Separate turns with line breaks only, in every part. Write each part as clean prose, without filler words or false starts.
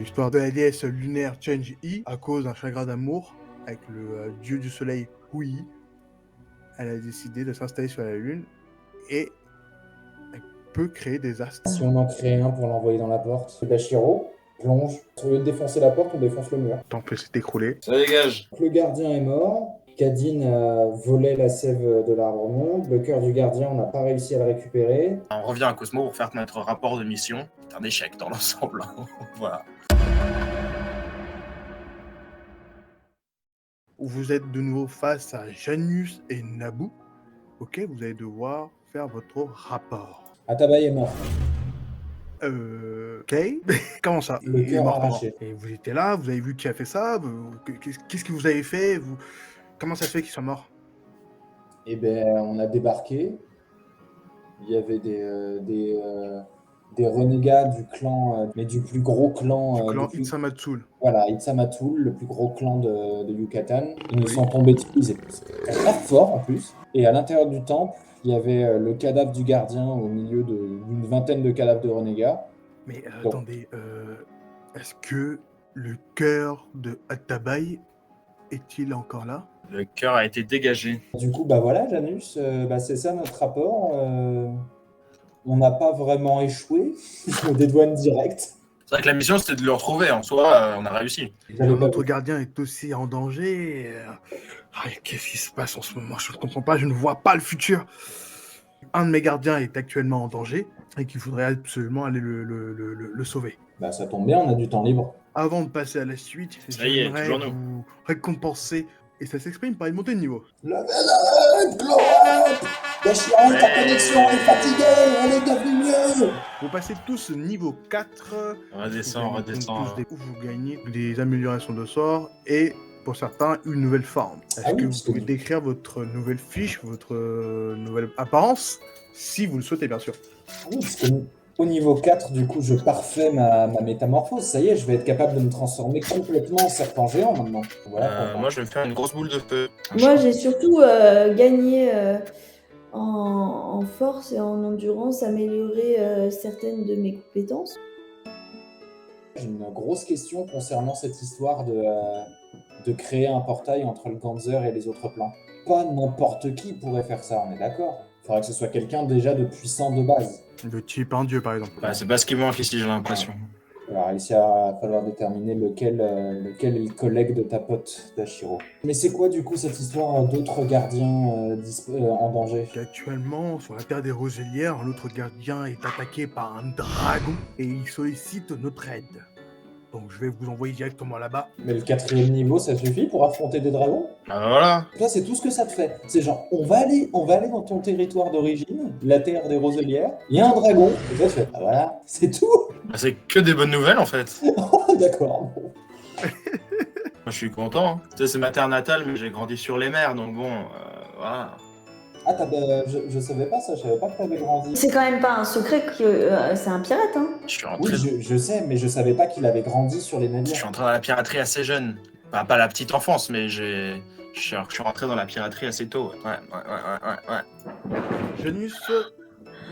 L'histoire de la déesse lunaire Chang'e, à cause d'un chagrin d'amour avec le dieu du soleil Hui, elle a décidé de s'installer sur la lune et elle peut créer des astres.
Si on en crée un pour l'envoyer dans la porte, Bashiro plonge. Au lieu de défoncer la porte, on défonce le mur.
Tant que c'est écroulé.
Ça dégage.
Le gardien est mort. Kadine a volé la sève de l'arbre monde. Le cœur du gardien, on n'a pas réussi à le récupérer.
On revient à Cosmo pour faire notre rapport de mission. C'est un échec dans l'ensemble. Voilà.
Vous êtes de nouveau face à Janus et Nabu. Ok, vous allez devoir faire votre rapport.
Atabaï est mort.
Ok. Comment ça?
Le
Il est
cœur
mort comment?
arraché.
Et vous étiez là, vous avez vu qui a fait ça? Qu'est-ce que vous avez fait? Comment ça se fait qu'il soit mort?
Eh ben, on a débarqué. Il y avait des renégats du clan, mais du plus gros clan.
Du clan
du plus-
Itzamatsul.
Voilà, Itzamatul, le plus gros clan de Yucatan. Ils nous
Oui.
sont tombés dessus, ils étaient très forts en plus. Et à l'intérieur du temple, il y avait le cadavre du gardien au milieu d'une vingtaine de cadavres de renégats.
Mais
Bon.
attendez, est-ce que le cœur de Atabaï est-il encore là?
Le cœur a été dégagé.
Du coup, bah voilà, Janus, c'est ça notre rapport. On n'a pas vraiment échoué, je me dédouane direct.
C'est vrai que la mission, c'était de le retrouver. En soi, on a réussi.
J'avais pas
Notre
vu.
gardien est aussi en danger. Qu'est-ce qui se passe en ce moment? Je ne comprends pas, je ne vois pas le futur. Un de mes gardiens est actuellement en danger et qu'il faudrait absolument aller le sauver.
Bah ça tombe bien, on a du temps libre.
Avant de passer à la suite,
Ça y est,
j'aimerais
toujours nous.
vous récompenser, et ça s'exprime par une montée de niveau.
Level up, glow up. Bashiro, ta connexion est fatiguée, on est devenu mieux.
Vous passez tous niveau 4.
Redescends,
Vous gagnez
redescends.
tous vous gagnez des améliorations de sorts et, pour certains, une nouvelle forme. Est-ce
Ah oui,
que vous
parce que-
pouvez décrire votre nouvelle fiche, votre nouvelle apparence, si vous le souhaitez, bien sûr.
Oui, parce que au niveau 4, du coup, je parfais ma métamorphose. Ça y est, je vais être capable de me transformer complètement en serpent géant maintenant. Voilà.
Moi, je vais me faire une grosse boule de feu.
Moi, j'ai surtout gagné en force et en endurance, amélioré certaines de mes compétences.
J'ai une grosse question concernant cette histoire de créer un portail entre le Ganzer et les autres plans. Pas n'importe qui pourrait faire ça, on est d'accord. Il faudrait que ce soit quelqu'un déjà de puissant de base.
De type un dieu, par exemple.
Bah, c'est pas ce qui manque ici, j'ai l'impression.
Il va réussir à falloir déterminer lequel est le collègue de ta pote, Dashiro. Mais c'est quoi du coup cette histoire d'autres gardiens en danger?
Actuellement, sur la Terre des Roselières, notre gardien est attaqué par un dragon et il sollicite notre aide. Donc je vais vous envoyer directement là-bas.
Mais le 4e niveau, ça suffit pour affronter des dragons?
Bah voilà.
Toi, c'est tout ce que ça te fait. C'est genre, on va aller dans ton territoire d'origine, la terre des Roselières, il y a un dragon, et toi tu fais, ah voilà, c'est tout.
Bah, c'est que des bonnes nouvelles, en fait.
Oh, d'accord. Bon.
Moi, je suis content. Hein. Tu sais, c'est ma terre natale, mais j'ai grandi sur les mers, donc bon, voilà.
Ah, je savais pas ça, je savais pas que t'avais grandi.
C'est quand même pas un secret que c'est un pirate, hein.
Je suis
Oui,
rentré,
je sais, mais je savais pas qu'il avait grandi sur les
je
navires.
suis entré dans la piraterie assez jeune. Bah, pas la petite enfance, mais je suis rentré dans la piraterie assez tôt. Ouais.
Janus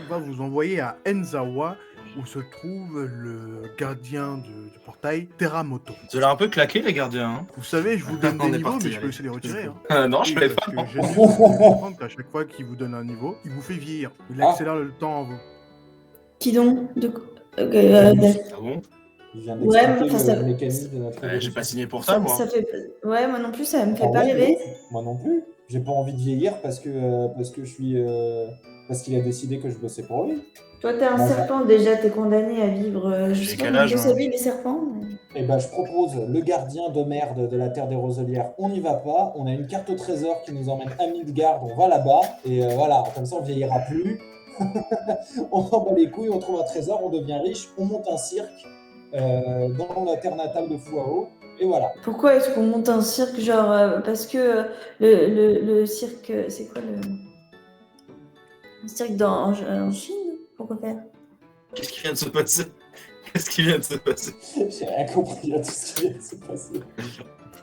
va vous envoyer à Enzawa, où se trouve le gardien du portail, Teramoto.
Vous avez un peu claqué, les gardiens. Hein.
Vous savez, je vous donne
On
des
est
niveaux,
parti,
mais je peux
allez.
aussi les retirer. Hein.
Non, je
Oui,
l'avais
parce
pas.
que Janus, vous devez comprendre qu'à chaque fois qu'il vous donne un niveau, il vous fait vieillir. Il
Ah.
accélère le temps en vous.
Qui donc
Ah bon?
Il vient
Ouais,
d'expliquer
enfin, ça-
le mécanisme de notre
J'ai
évolution.
pas signé pour ça, moi.
ça fait... Ouais, moi non plus, ça me fait
Ah
pas
ouais,
rêver.
moi non plus. J'ai pas envie de vieillir parce que je suis parce qu'il a décidé que je bossais pour lui.
Toi, t'es un
Moi,
serpent, déjà, t'es condamné à vivre, je
J'ai
sais pas
quel
combien
âge,
de
moi
sa vie, les serpents.
Eh ben, je propose le gardien de merde de la terre des Roselières. On n'y va pas. On a une carte au trésor qui nous emmène à Midgard. On va là-bas et voilà. Comme ça, on vieillira plus. On s'en bat les couilles. On trouve un trésor. On devient riche. On monte un cirque dans la terre natale de Fuao. Et voilà.
Pourquoi est-ce qu'on monte un cirque, genre, parce que le cirque, c'est quoi le... Un cirque en Chine? Pourquoi faire?
Qu'est-ce qui vient de se passer? Qu'est-ce qui vient de se passer?
J'ai rien compris à tout ce qui vient de se passer.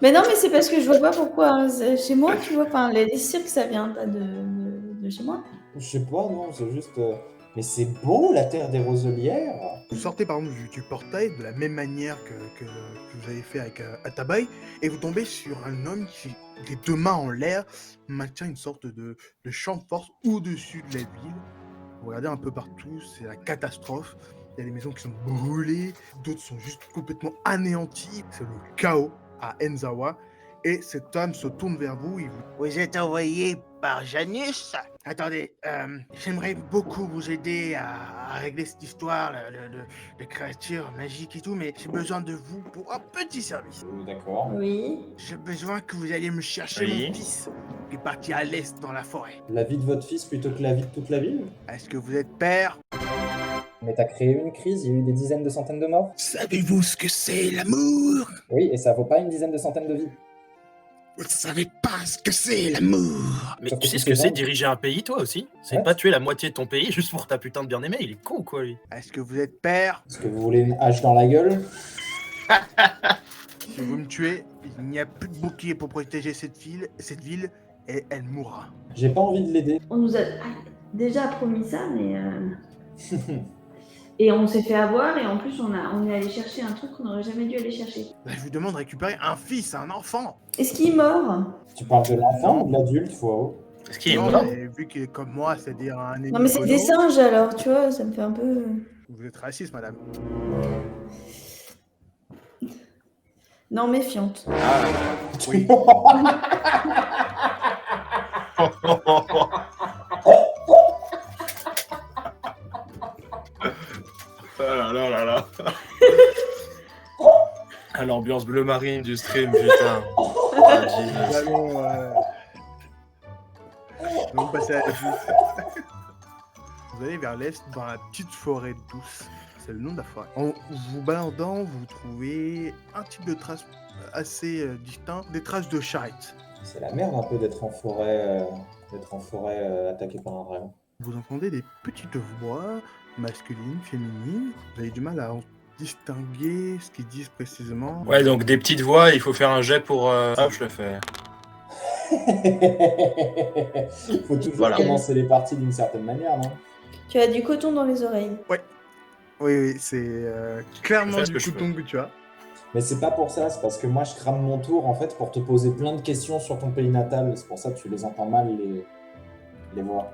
Mais non, mais c'est parce que je vois pas pourquoi. Hein. Chez moi, tu vois, enfin, les cirques, ça vient pas de chez moi.
Je sais pas, non. C'est juste. Mais c'est beau, la terre des roselières.
Vous sortez par exemple du portail de la même manière que vous avez fait avec Atabai, et vous tombez sur un homme qui, les deux mains en l'air, maintient une sorte de champ de force au-dessus de la ville. Vous regardez un peu partout, c'est la catastrophe. Il y a des maisons qui sont brûlées, d'autres sont juste complètement anéanties. C'est le chaos à Enzawa. Et cet homme se tourne vers vous. Vous êtes envoyé par Janus? Attendez, j'aimerais beaucoup vous aider à régler cette histoire de créatures magiques et tout, mais j'ai besoin de vous pour un petit service.
D'accord.
Oui.
J'ai besoin que vous alliez me chercher
Oui.
mon fils, qui est parti à l'est dans la forêt.
La vie de votre fils plutôt que la vie de toute la ville?
Est-ce que vous êtes père?
Mais t'as créé une crise, il y a eu des dizaines de centaines de morts?
Savez-vous ce que c'est l'amour?
Oui, et ça vaut pas une dizaine de centaines de vies.
Vous ne savez pas ce que c'est l'amour.
Mais
Sauf
tu
que
sais ce
tous
que
ces
c'est
gens-
diriger un pays, toi aussi? C'est
Ouais.
pas tuer la moitié de ton pays juste pour ta putain de bien-aimé, il est con ou quoi, lui?
Est-ce que vous êtes père?
Est-ce que vous voulez une hache dans la gueule?
Si vous me tuez, il n'y a plus de bouclier pour protéger cette ville, et elle mourra.
J'ai pas envie de l'aider.
On nous a déjà promis ça, mais. Et on s'est fait avoir, et en plus, on est allé chercher un truc qu'on n'aurait jamais dû aller chercher.
Là, je vous demande de récupérer un fils, un enfant.
Est-ce qu'il est mort?
Tu parles de l'enfant
Non.
ou de l'adulte, Fouao?
Est-ce qu'il est
Non,
mort?
mais vu qu'il est comme moi, c'est-à-dire un
Non, mais c'est des
hémicono,
singes alors, tu vois, ça me fait un peu.
vous êtes raciste, madame.
Non, méfiante.
Oui.
Ah là là là là. Ah, l'ambiance bleu marine du stream, putain. Ah,
Nous
Jesus.
allons passer à la suite. Vous allez vers l'est, dans la petite forêt douce. C'est le nom de la forêt. En vous baladant, vous trouvez un type de traces assez distinct, des traces de charrettes.
C'est la merde un peu d'être en forêt, attaqué par un dragon.
Vous entendez des petites voix masculines, féminines. Vous avez du mal à en distinguer ce qu'ils disent précisément.
Ouais, donc des petites voix, il faut faire un jet pour. Hop, je le fais.
Faut toujours
Voilà.
commencer les parties d'une certaine manière, non?
Tu as du coton dans les oreilles.
Oui, c'est clairement
Je fais ce
du
que je
coton que tu as.
Mais c'est pas pour ça, c'est parce que moi je crame mon tour en fait pour te poser plein de questions sur ton pays natal. C'est pour ça que tu les entends mal les voix.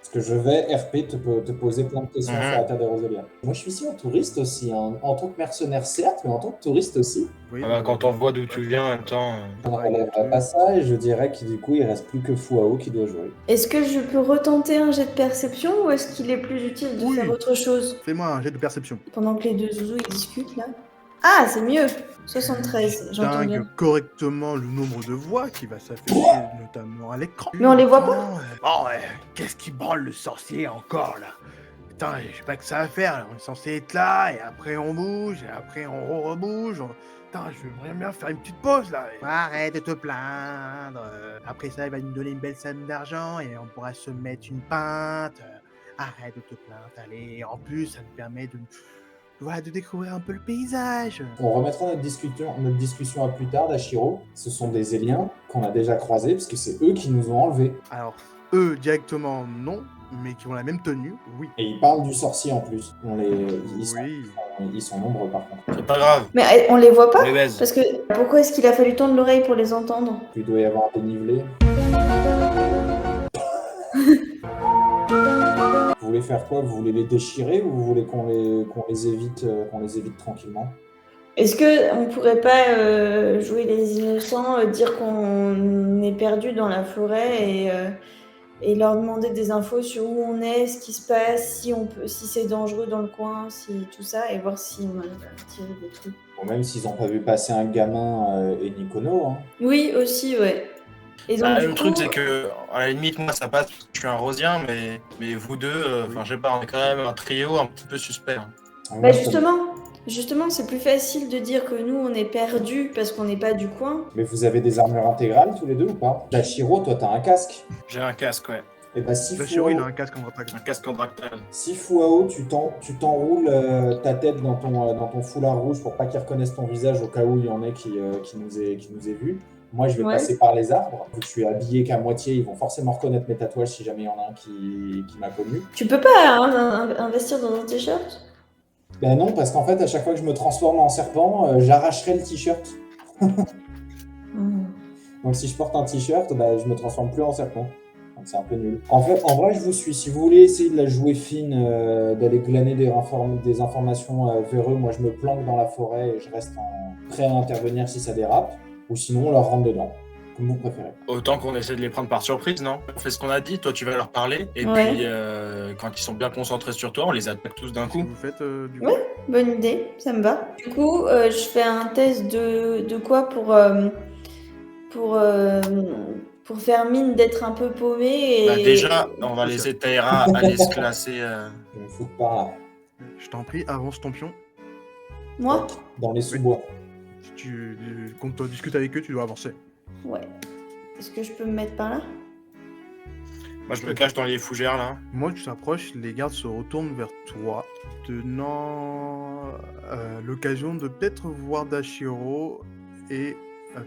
Parce que je vais RP te poser plein de questions
Mhm.
sur la terre des Roselières. Moi je suis ici en touriste aussi, hein. En tant que mercenaire certes, mais en tant que touriste aussi.
Oui,
Ah bah, quand on voit d'où tu viens en même temps.
Je ne relèverai pas ça et je dirais que du coup il reste plus que Fouao qui doit jouer.
Est-ce que je peux retenter un jet de perception ou est-ce qu'il est plus utile de
Oui.
faire autre chose
Fais-moi un jet de perception.
pendant que les deux zouzous ils discutent là? Ah, c'est mieux! 73, j'entends bien.
Distingue correctement le nombre de voix qui va s'afficher notamment à l'écran.
Mais on les voit pas?
Bon, qu'est-ce qui branle le sorcier encore là? Putain, je sais pas que ça va faire. Là. On est censé être là et après on bouge et après on rebouge. Putain, je veux bien faire une petite pause là. Arrête de te plaindre. Après ça, il va nous donner une belle somme d'argent et on pourra se mettre une pinte. Arrête de te plaindre. Allez, en plus, ça nous permet de découvrir un peu le paysage.
On remettra notre discussion à plus tard d'Ashiro. Ce sont des Éliens qu'on a déjà croisés parce que c'est eux qui nous ont enlevés.
Alors, eux, directement, non, mais qui ont la même tenue, oui.
Et ils parlent du sorcier en plus.
Oui.
Ils sont nombreux par contre.
C'est pas grave,
Mais on les voit
on
pas?
les baise.
Parce que pourquoi est-ce qu'il a fallu tendre l'oreille pour les entendre?
Il doit y avoir un dénivelé. Vous voulez faire quoi? Vous voulez les déchirer ou vous voulez qu'on les évite tranquillement?
Est-ce que on pourrait pas jouer les innocents, dire qu'on est perdu dans la forêt et leur demander des infos sur où on est, ce qui se passe, si c'est dangereux dans le coin, si tout ça, et voir si on arrive à tirer des trucs.
Bon, même s'ils ont pas vu passer un gamin et Nikono, hein.
Oui, aussi, ouais. Et donc,
Ah,
du
le
coup,
truc, c'est que, à la limite, moi, ça passe parce que je suis un rosien, mais vous deux, enfin, je sais pas, on est quand même un trio un petit peu suspect. Hein.
Moi, je-
justement, c'est plus facile de dire que nous, on est perdus parce qu'on n'est pas du coin.
Mais vous avez des armures intégrales tous les deux ou pas? Tachiro, toi t'as un casque.
J'ai un casque, ouais.
Et bah si
Bachiro, il a
Fouao,
un casque en attaque.
Un casque contractile.
si Fouao, tu t'enroules ta tête dans ton foulard rouge pour pas qu'ils reconnaissent ton visage au cas où il y en ait qui nous aient vus. Moi, je vais
Ouais.
passer par les arbres. Vu que je suis habillé qu'à moitié, ils vont forcément reconnaître mes tatouages si jamais il y en a un qui m'a connu.
Tu peux pas hein, investir dans un t-shirt?
Ben non, parce qu'en fait, à chaque fois que je me transforme en serpent, j'arracherai le t-shirt. Donc si je porte un t-shirt, bah, je me transforme plus en serpent. Donc c'est un peu nul. En fait, en vrai, je vous suis. Si vous voulez essayer de la jouer fine, d'aller glaner des informations vers eux, moi je me planque dans la forêt et je reste prêt à intervenir si ça dérape. Ou sinon, on leur rentre dedans, comme vous préférez.
Autant qu'on essaie de les prendre par surprise, non? On fait ce qu'on a dit, toi tu vas leur parler, et
Ouais.
puis quand ils sont bien concentrés sur toi, on les attaque tous d'un
Qu'est-ce que
coup.
vous faites du coup?
Ouais. Bonne idée, ça me va. Du coup, je fais un test de quoi pour faire mine d'être un peu paumé et...
Bah déjà, on va laisser Taïra aller se classer.
Je vais me foutre par là,
Je t'en prie, avance ton pion.
Moi?
dans les sous-bois.
Si quand tu discutes avec eux, tu dois avancer.
Ouais. Est-ce que je peux me mettre par là?
Moi je me cache dans les fougères là.
Moi, tu t'approches, les gardes se retournent vers toi, tenant l'occasion de peut-être voir Dashiro et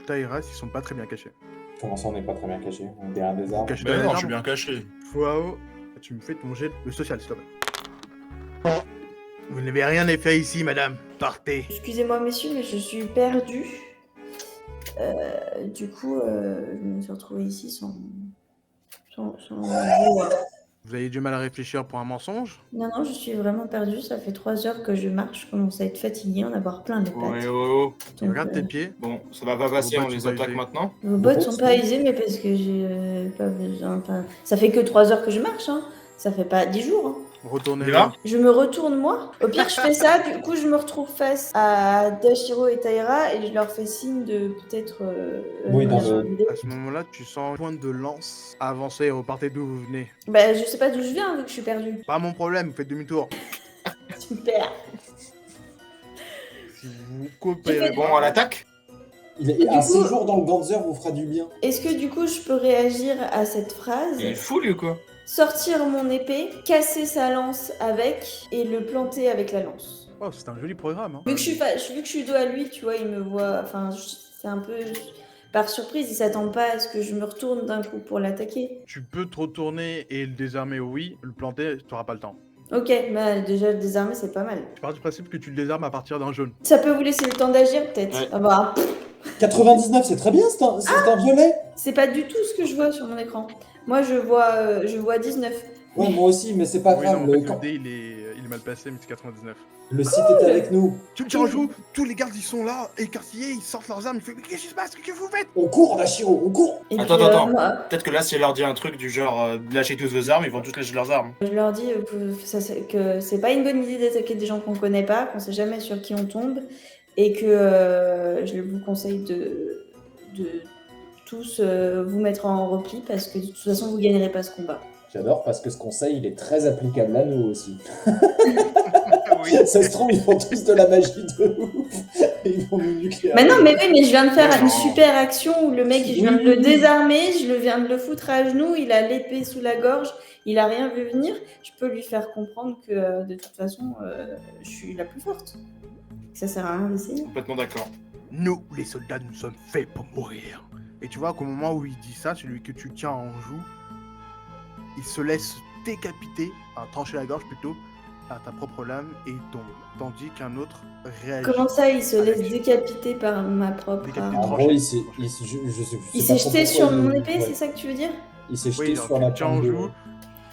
Taïra s'ils sont pas très bien cachés.
Comment ça, on n'est pas très bien caché? On est derrière des arbres.
Cachés
Mais
derrière
non,
les
je suis
arbres.
bien caché.
Wow, tu me fais ton jet de social, s'il te plaît. Vous n'avez rien à faire ici, madame. Partez.
Excusez-moi, messieurs, mais je suis perdue. Du coup, je me suis retrouvée ici sans voir.
Vous avez du mal à réfléchir pour un mensonge?
Non, je suis vraiment perdue. Ça fait 3 heures que je marche. Je commence à être fatiguée, en avoir plein les pattes.
Ouais, oh.
Donc,
Regarde tes pieds.
Bon, ça va pas passer,
Vos
on
bottes
les
sont pas
attaque
usées.
maintenant.
vos bottes sont pas usées, mais parce que j'ai pas besoin. Enfin, ça fait que 3 heures que je marche. Hein. Ça fait pas 10 jours. Hein.
Retournez
Et là?
Je me retourne moi. Au pire, je fais ça. Du coup, je me retrouve face à Dashiro et Taïra et je leur fais signe de peut-être.
Oui, dans
venir
le-
m'aider.
À ce moment-là, tu sens pointe de lance. Avancez et repartez d'où vous venez.
Bah, je sais pas d'où je viens vu que je suis perdue.
Pas mon problème, vous faites demi-tour.
Super.
Si vous coopérez
Bon, à l'attaque?
Un
coup-
séjour dans le Ganzer vous fera du bien.
Est-ce que du coup, je peux réagir à cette phrase?
Il est fou lui ou quoi?
Sortir mon épée, casser sa lance avec et le planter avec la lance.
Oh, c'est un joli programme. Hein.
Vu que je suis dos à lui, tu vois, il me voit. Enfin, c'est un peu par surprise. Il s'attend pas à ce que je me retourne d'un coup pour l'attaquer.
Tu peux te retourner et le désarmer, oui. Le planter, tu n'auras pas le temps.
Ok, bah déjà le désarmer, c'est pas mal.
Je pars du principe que tu le désarmes à partir d'un jaune.
Ça peut vous laisser le temps d'agir, peut-être.
Ouais.
Ah bah,
99, c'est très bien, c'est un violet.
c'est pas du tout ce que je vois sur mon écran. Moi, je vois 19.
Ouais, moi aussi, mais c'est pas
Oui,
grave.
non, en fait,
quand-
le dé, il est mal passé, mais c'est 99.
Le site est avec nous.
Tu me tiens en joue, tous les gardes, ils sont là, écartillés, ils sortent leurs armes, ils font mais qu'est-ce qui se passe? Qu'est-ce que vous faites?
On court, Dashiro, on court.
Et
Attends.
moi,
Peut-être que là, si elle leur dit un truc du genre lâchez tous vos armes, ils vont tous lâcher leurs armes.
je leur dis que c'est pas une bonne idée d'attaquer des gens qu'on connaît pas, qu'on sait jamais sur qui on tombe, et que je vous conseille de tous vous mettre en repli parce que de toute façon vous gagnerez pas ce combat.
J'adore parce que ce conseil, il est très applicable à nous aussi.
Oui.
Ça se trouve, ils font tous de la magie de ouf. Ils vont nous nucléaire.
Mais non, mais oui, mais je viens de faire
Non.
une super action où le mec, je viens de le désarmer, je viens de le foutre à genoux, il a l'épée sous la gorge, il a rien vu venir. Je peux lui faire comprendre que de toute façon, je suis la plus forte. Ça sert à rien d'essayer.
Complètement d'accord.
Nous, les soldats, nous sommes faits pour mourir. Et tu vois qu'au moment où il dit ça, celui que tu tiens en joue, il se laisse décapiter, enfin trancher la gorge plutôt, à ta propre lame et il tombe. Tandis qu'un autre réagit.
Comment ça, il se laisse
avec-
décapiter par ma propre
Décapiter
arme?
En gros, je sais
Il
sais
s'est
pas
jeté
trop
sur
pourquoi
mon
il-
épée,
ouais.
c'est ça que tu veux dire?
Il s'est jeté
Oui, alors
sur
tu
la
le tiens en
pointe de-
joue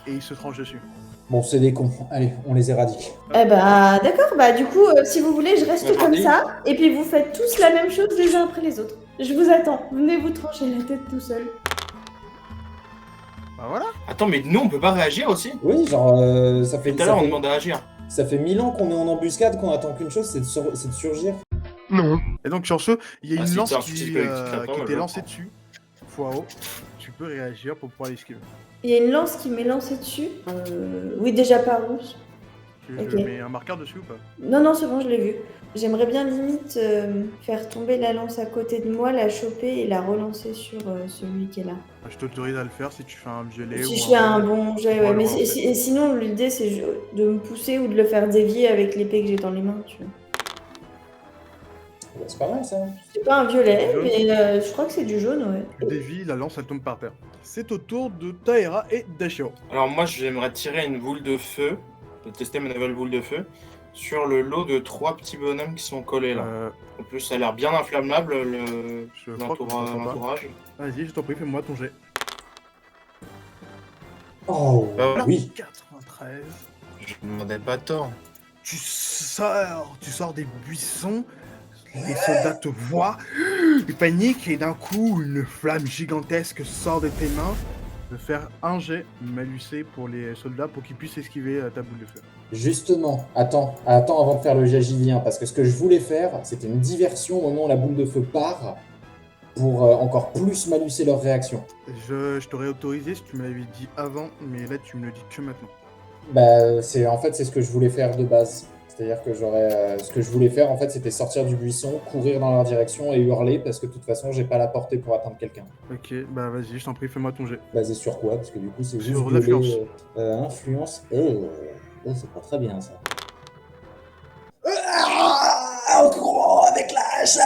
et il se tranche dessus.
Bon, c'est des cons. Allez, on les éradique.
Eh bah d'accord, bah du coup, si vous voulez, je reste
Ouais,
comme
vas-y.
ça, et puis vous faites tous la même chose les uns après les autres. Je vous attends, venez vous trancher la tête tout seul.
Bah voilà.
Attends, mais nous, on peut pas réagir aussi?
Oui, genre, ça fait,
Tout à l'heure,
ça
on
fait,
demande à réagir.
ça fait 1000 ans qu'on est en embuscade, qu'on attend qu'une chose, c'est de surgir.
Et donc sur ce, il y a
Ah,
une
si,
lance
c'est un
qui
souci collectif,
qui
moi,
t'est
je
lancée
prends.
dessus. Fois haut, tu peux réagir pour pouvoir l'esquiver.
Il y a une lance qui m'est lancée dessus. Oui, déjà par où?
Tu
Ok.
mets un marqueur dessus ou pas?
Non, c'est bon, je l'ai vu. J'aimerais bien limite faire tomber la lance à côté de moi, la choper et la relancer sur celui qui est là.
Je t'autorise à le faire si tu fais un violet
Si
ou
je fais un
rouge.
bon jet, ouais.
Voilà,
Mais
voilà.
et sinon, l'idée c'est de me pousser ou de le faire dévier avec l'épée que j'ai dans les mains, tu vois.
C'est pas mal ça.
C'est pas un violet,
Jaune.
mais je crois que c'est du jaune, ouais.
Tu dévies, la lance, elle tombe par terre. C'est au tour de Taera et Dashiro.
Alors moi, j'aimerais tirer une boule de feu, de tester ma nouvelle boule de feu, sur le lot de 3 petits bonhommes qui sont collés là. En plus, ça a l'air bien inflammable,
Je crois qu'on s'entend pas.
l'entourage.
Vas-y, je t'en prie, fais-moi ton jet.
Oh,
Voilà.
oui.
93.
Je ne demandais pas tort.
Tu sors des buissons, les soldats te voient, ils paniquent et d'un coup, une flamme gigantesque sort de tes mains. Je vais faire un jet malucé pour les soldats pour qu'ils puissent esquiver ta boule de feu.
Justement, attends avant de faire le jet, j'y viens, parce que ce que je voulais faire, c'était une diversion au moment où la boule de feu part, pour encore plus malucer leur réaction.
Je t'aurais autorisé si tu m'avais dit avant, mais là tu me le dis que maintenant.
Bah, c'est ce que je voulais faire de base. C'est-à-dire que ce que je voulais faire, en fait, c'était sortir du buisson, courir dans leur direction et hurler, parce que de toute façon, j'ai pas la portée pour atteindre quelqu'un.
Ok, bah vas-y, je t'en prie, fais-moi ton jet.
Basé sur quoi? Parce que du coup, c'est juste
Sur
gueuler,
l'influence.
influence. C'est pas très bien ça. En gros, avec la hache.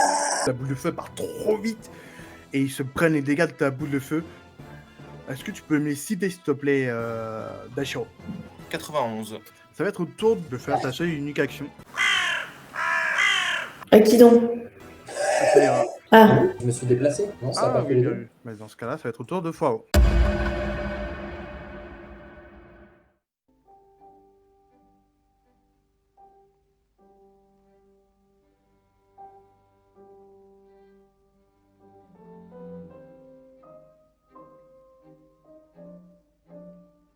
Ta boule de feu part trop vite et ils se prennent les dégâts de ta boule de feu. Est-ce que tu peux me les citer, s'il te plaît, Dashiro?
91.
Ça va être au tour de faire ta seule et unique action.
À qui donc?
Ça ira.
Ah,
Je me suis déplacé? Non, ça a pas fait
oui,
les
bien
deux.
vu. Mais dans ce cas-là, ça va être au tour de Fao.